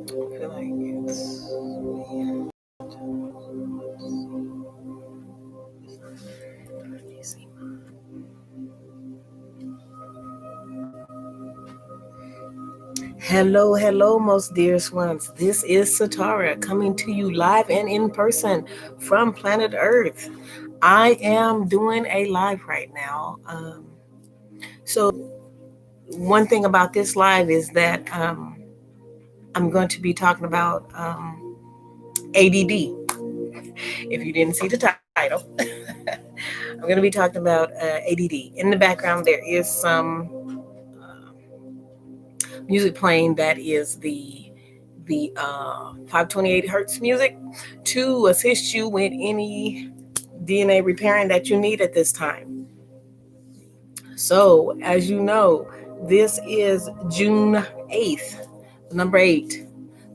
I feel like it's hello, hello, most dearest ones. This is Satara coming to you live and in person from planet Earth. I am doing a live right now. So, one thing about this live is that I'm going to be talking about ADD. If you didn't see the title, I'm going to be talking about ADD. In the background, there is some music playing that is the 528 hertz music to assist you with any DNA repairing that you need at this time. So, as you know, this is June 8th, number 8,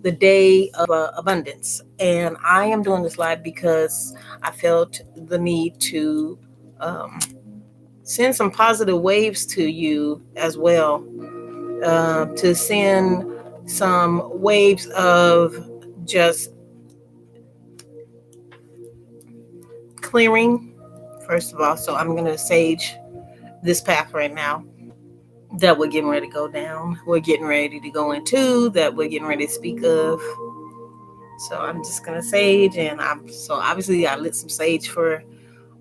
the day of abundance. And I am doing this live because I felt the need to um, send some positive waves to you as well, to send some waves of just clearing, first of all. So I'm going to sage this path right now that we're getting ready to go down. We're getting ready to go into, that we're getting ready to speak of. So I'm just going to sage, and so obviously I lit some sage for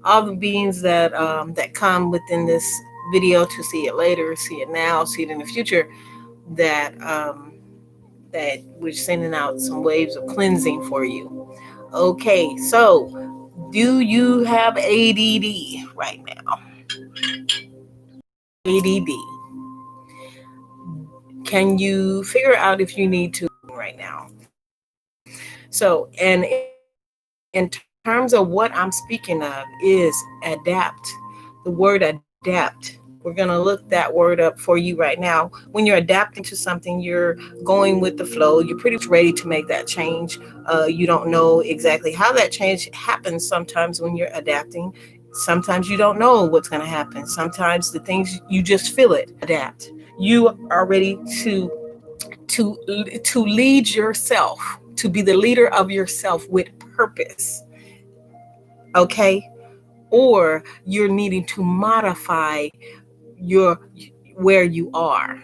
all the beings that come within this video to see it later, see it now, see it in the future. That we're sending out some waves of cleansing for you. Okay, so do you have ADD right now? ADD. Can you figure out if you need to right now? So, and in terms of what I'm speaking of is adapt. The word adapt. We're going to look that word up for you right now. When you're adapting to something, you're going with the flow. You're pretty much ready to make that change. You don't know exactly how that change happens sometimes when you're adapting. Sometimes you don't know what's going to happen. Sometimes the things you just feel it. Adapt. You are ready to lead yourself, to be the leader of yourself with purpose. Okay? Or you're needing to modify your where you are.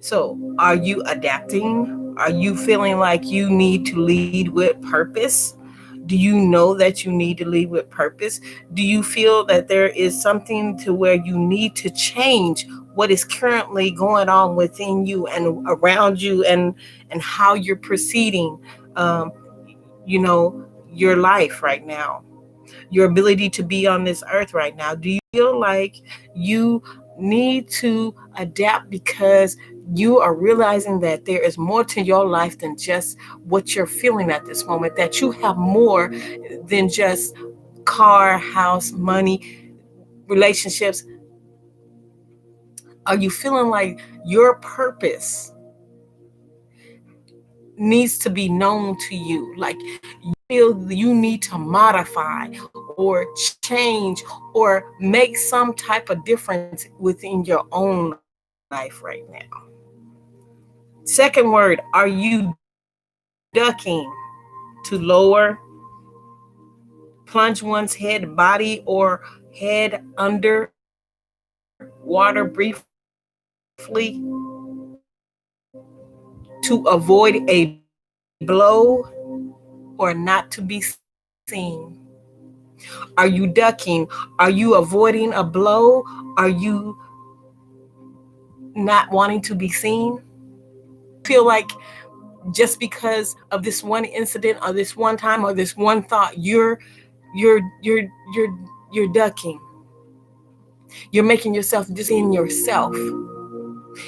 So, are you adapting? Are you feeling like you need to lead with purpose? Do you know that you need to lead with purpose? Do you feel that there is something to where you need to change what is currently going on within you and around you, and how you're proceeding, um, you know, your life right now, your ability to be on this earth right now? Do you feel like you need to adapt because you are realizing that there is more to your life than just what you're feeling at this moment, that you have more than just car, house, money, relationships? Are you feeling like your purpose needs to be known to you? Like you feel you need to modify or change or make some type of difference within your own life right now. Second word, are you ducking to lower, plunge one's head, body, or head under water briefly to avoid a blow or not to be seen? Are you ducking? Are you avoiding a blow? Are you not wanting to be seen? Do you feel like just because of this one incident or this one time or this one thought, you're you're you're you're ducking? You're making yourself just in yourself.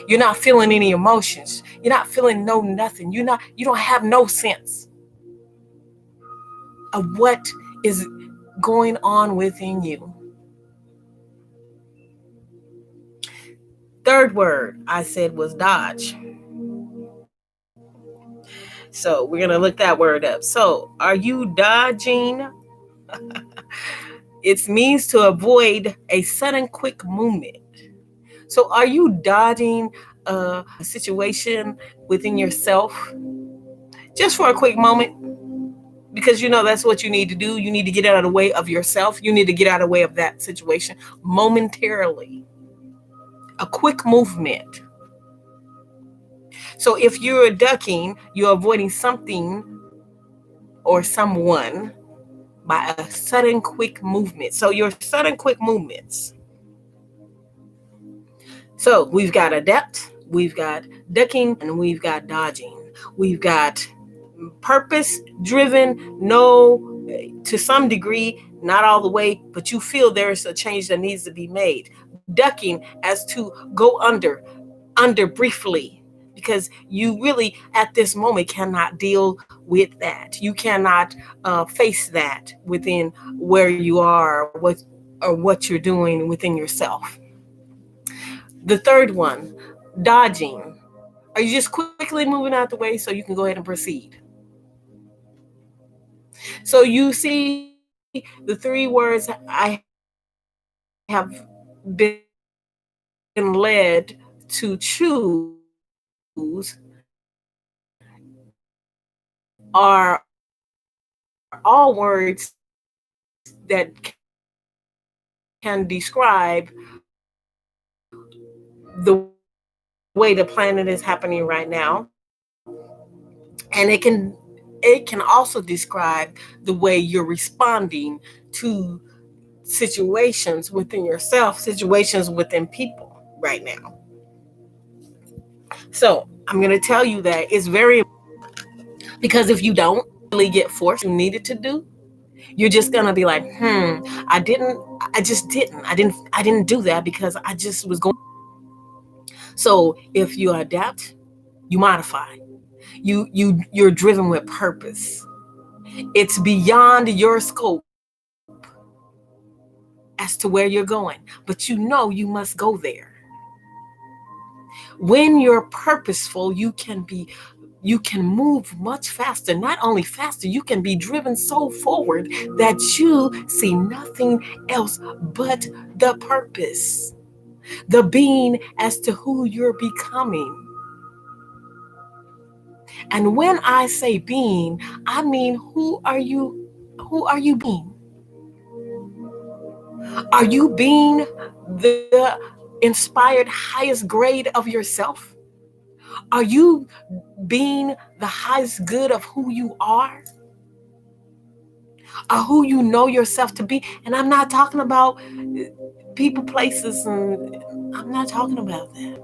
You're not feeling any emotions. You're not feeling no nothing. You don't have no sense of what is going on within you. Third word I said was dodge. So we're gonna look that word up. So are you dodging? It means to avoid a sudden quick movement. So are you dodging a situation within yourself? just for a quick moment, because that's what you need to do. You need to get out of the way of yourself. You need to get out of the way of that situation momentarily. A quick movement. So if you're ducking, you're avoiding something or someone by a sudden quick movement. So your sudden quick movements. So we've got adapt, we've got ducking, and we've got dodging. We've got purpose driven, no, to some degree, not all the way, but you feel there is a change that needs to be made. Ducking as to go under briefly, because you really at this moment cannot deal with that. You cannot face that within where you are, what you're doing within yourself. The third one, dodging. Are you just quickly moving out the way so you can go ahead and proceed? So you see the three words I have been led to choose are all words that can describe the way the planet is happening right now. And it can also describe the way you're responding to situations within yourself, situations within people right now. So I'm going to tell you that it's very, because if you don't really get forced, you needed to do, you're just going to be like, I didn't do that because I just was going. So if you adapt, you modify, you're driven with purpose. It's beyond your scope as to where you're going, but you must go there. When you're purposeful, you can move much faster. Not only faster, you can be driven so forward that you see nothing else but the purpose, the being as to who you're becoming. And when I say being, I mean, who are you? Who are you being? Are you being the inspired highest grade of yourself? Are you being the highest good of who you are? Or who you know yourself to be? And I'm not talking about people, places, and I'm not talking about that.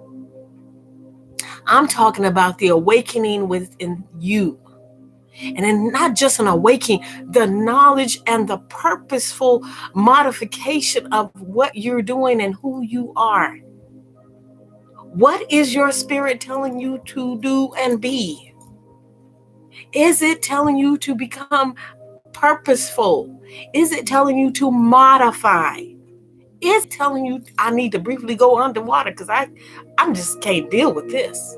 I'm talking about the awakening within you. And then not just an awakening, the knowledge and the purposeful modification of what you're doing and who you are. What is your spirit telling you to do and be? Is it telling you to become purposeful? Is it telling you to modify? Is it telling you I need to briefly go underwater because I'm just can't deal with this?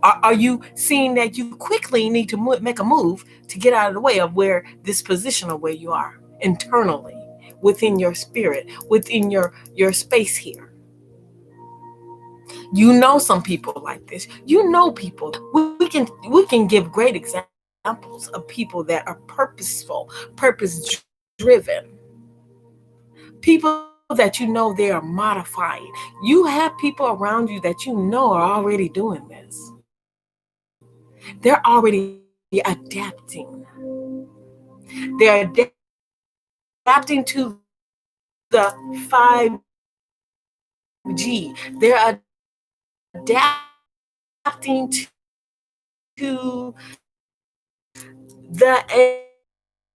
Are you seeing that you quickly need to make a move to get out of the way of where this position of where you are internally, within your spirit, within your space here? You know some people like this. You know people. We can give great examples of people that are purposeful, purpose driven. People that they are modifying. You have people around you that are already doing this. They're already adapting. They're adapting to the 5G. They're adapting to the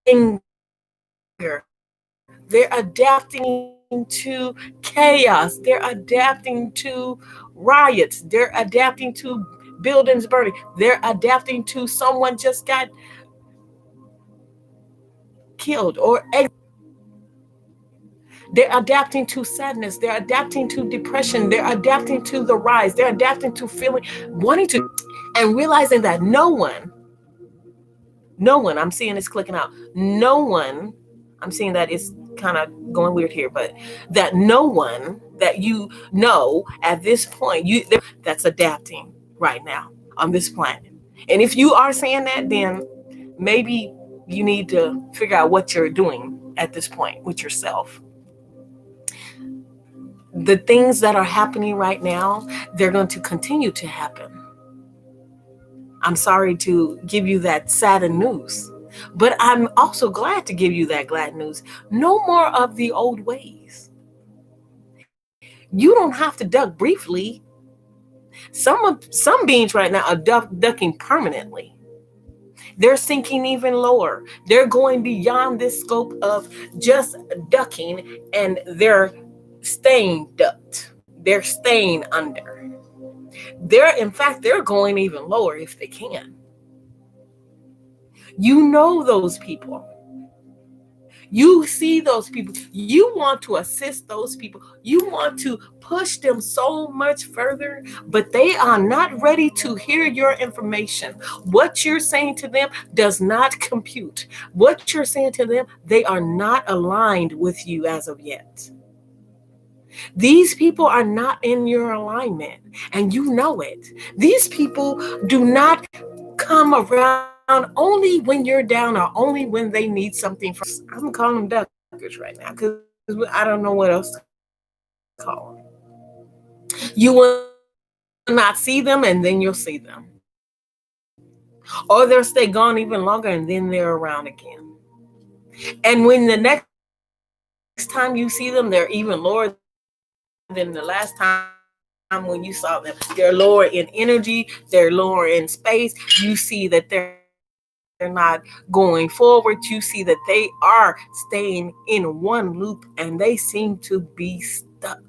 anger. They're adapting to chaos. They're adapting to riots. They're adapting to buildings burning. They're adapting to someone just got killed or they're adapting to sadness. They're adapting to depression. They're adapting to the rise. They're adapting to feeling, wanting to, and realizing that no one, I'm seeing this clicking out. No one, I'm seeing that it's kind of going weird here, but that no one that at this point, that's adapting right now on this planet. And if you are saying that, then maybe you need to figure out what you're doing at this point with yourself. The things that are happening right now, they're going to continue to happen. I'm sorry to give you that sad news, but I'm also glad to give you that glad news. No more of the old ways. You don't have to duck briefly. Some beings right now are ducking permanently. They're sinking even lower. They're going beyond this scope of just ducking, and they're staying ducked. They're staying under. In fact, they're going even lower if they can. You know those people. You see those people. You want to assist those people. You want to push them so much further, but they are not ready to hear your information. What you're saying to them does not compute. What you're saying to them, they are not aligned with you as of yet. These people are not in your alignment, and you know it. These people do not come around only when you're down or only when they need something from. I'm calling them duckers right now because I don't know what else to call them. You will not see them, and then you'll see them. Or they'll stay gone even longer, and then they're around again. And when the next time you see them, they're even lower than the last time when you saw them. They're lower in energy, they're lower in space. You see that they're not going forward. You see that they are staying in one loop and they seem to be stuck.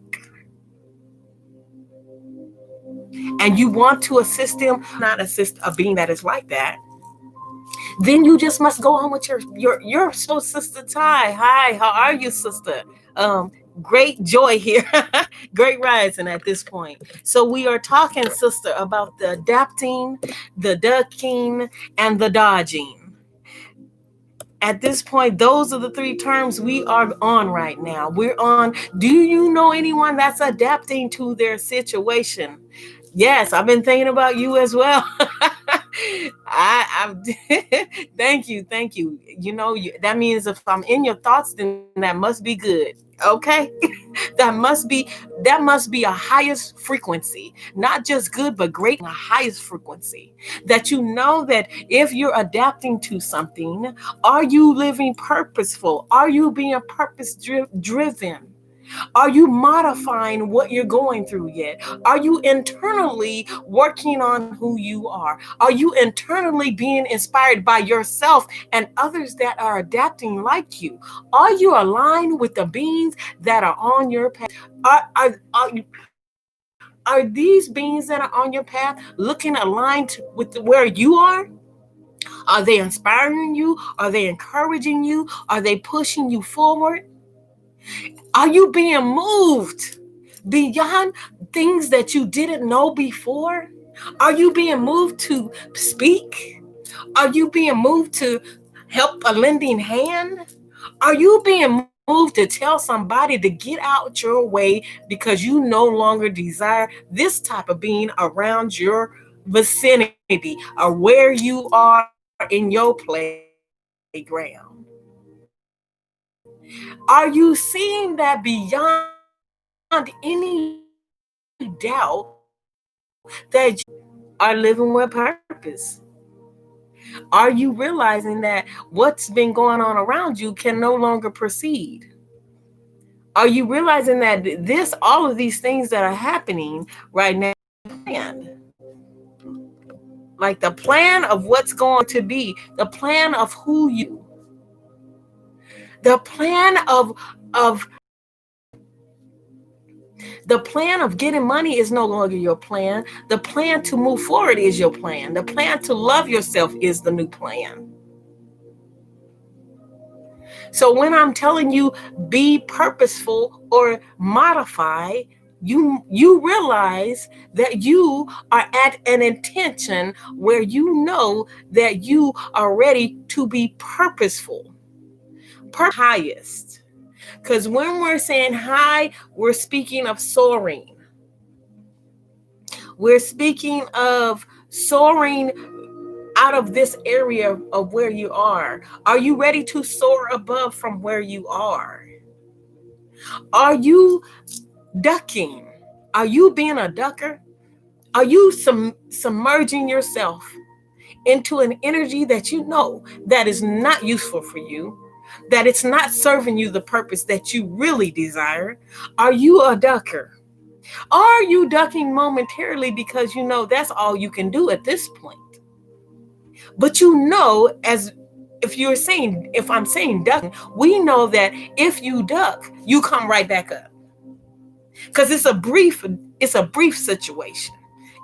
And you want to assist them, not assist a being that is like that. Then you just must go on with your soul, Sister Ty. Hi, how are you, sister? Great joy here. Great rising at this point. So we are talking, sister, about the adapting, the ducking, and the dodging. At this point, those are the three terms we are on right now. We're on, do you know anyone that's adapting to their situation? Yes, I've been thinking about you as well. I thank you. You know, that means if I'm in your thoughts, then that must be good. Okay, that must be a highest frequency, not just good, but great, a highest frequency. That you know that if you're adapting to something, are you living purposeful? Are you being purpose driven? Are you modifying what you're going through yet? Are you internally working on who you are? Are you internally being inspired by yourself and others that are adapting like you? Are you aligned with the beings that are on your path? Are these beings that are on your path looking aligned with where you are? Are they inspiring you? Are they encouraging you? Are they pushing you forward? Are you being moved beyond things that you didn't know before? Are you being moved to speak? Are you being moved to help a lending hand? Are you being moved to tell somebody to get out your way because you no longer desire this type of being around your vicinity or where you are in your playground? Are you seeing that beyond any doubt that you are living with purpose? Are you realizing that what's been going on around you can no longer proceed? Are you realizing that all of these things that are happening right now, like the plan of what's going to be, the plan of who you, the plan of the plan of getting money is no longer your plan. The plan to move forward is your plan. The plan to love yourself is the new plan. So when I'm telling you be purposeful or modify, you realize that you are at an intention where you know that you are ready to be purposeful. Highest. Because when we're saying high, we're speaking of soaring. We're speaking of soaring out of this area of where you are? Are you ready to soar above from where you are? Are you ducking? Are you being a ducker? Are you submerging yourself into an energy that you know that is not useful for you, that it's not serving you the purpose that you really desire? Are you a ducker? Are you ducking momentarily because you know that's all you can do at this point? But you know, as if I'm saying ducking, we know that if you duck, you come right back up. Because it's a brief situation.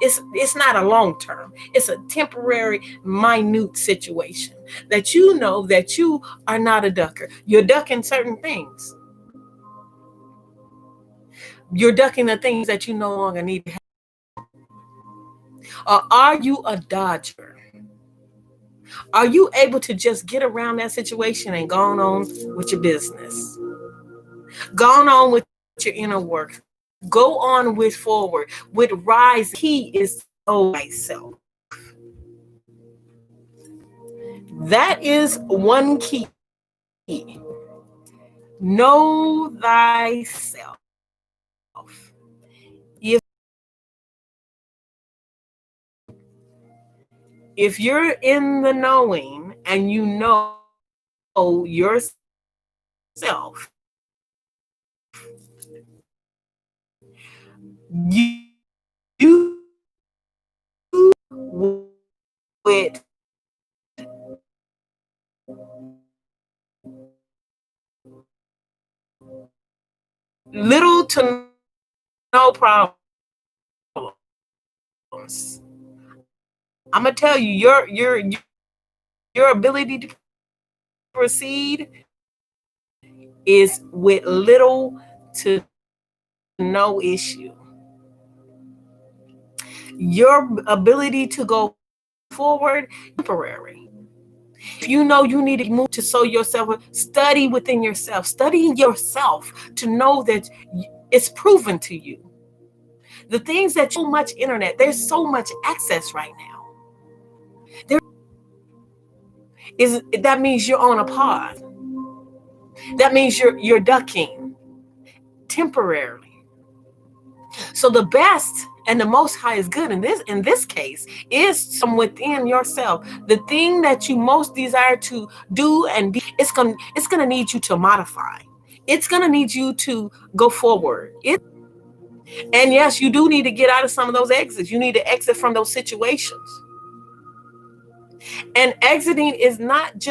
It's not a long term. It's a temporary, minute situation that you know that you are not a ducker. You're ducking certain things. You're ducking the things that you no longer need to have. Or are you a dodger? Are you able to just get around that situation and go on with your business? Go on with your inner work. Go on with forward, with rise. Key is know thyself. That is one key. Know thyself. If if you're in the knowing and you know yourself, you with little to no problems. I'm gonna tell you, your ability to proceed is with little to no issue. Your ability to go forward temporary. If you know you need to move to sow yourself, study within yourself, study yourself to know that it's proven to you. The things that so much internet, there's so much access right now. There is that means you're on a pod. That means you're ducking temporarily. So the best and the most high is good in this case is from within yourself. The thing that you most desire to do and be, it's gonna need you to modify. It's gonna need you to go forward. And yes, you do need to get out of some of those exits. You need to exit from those situations. And exiting is not just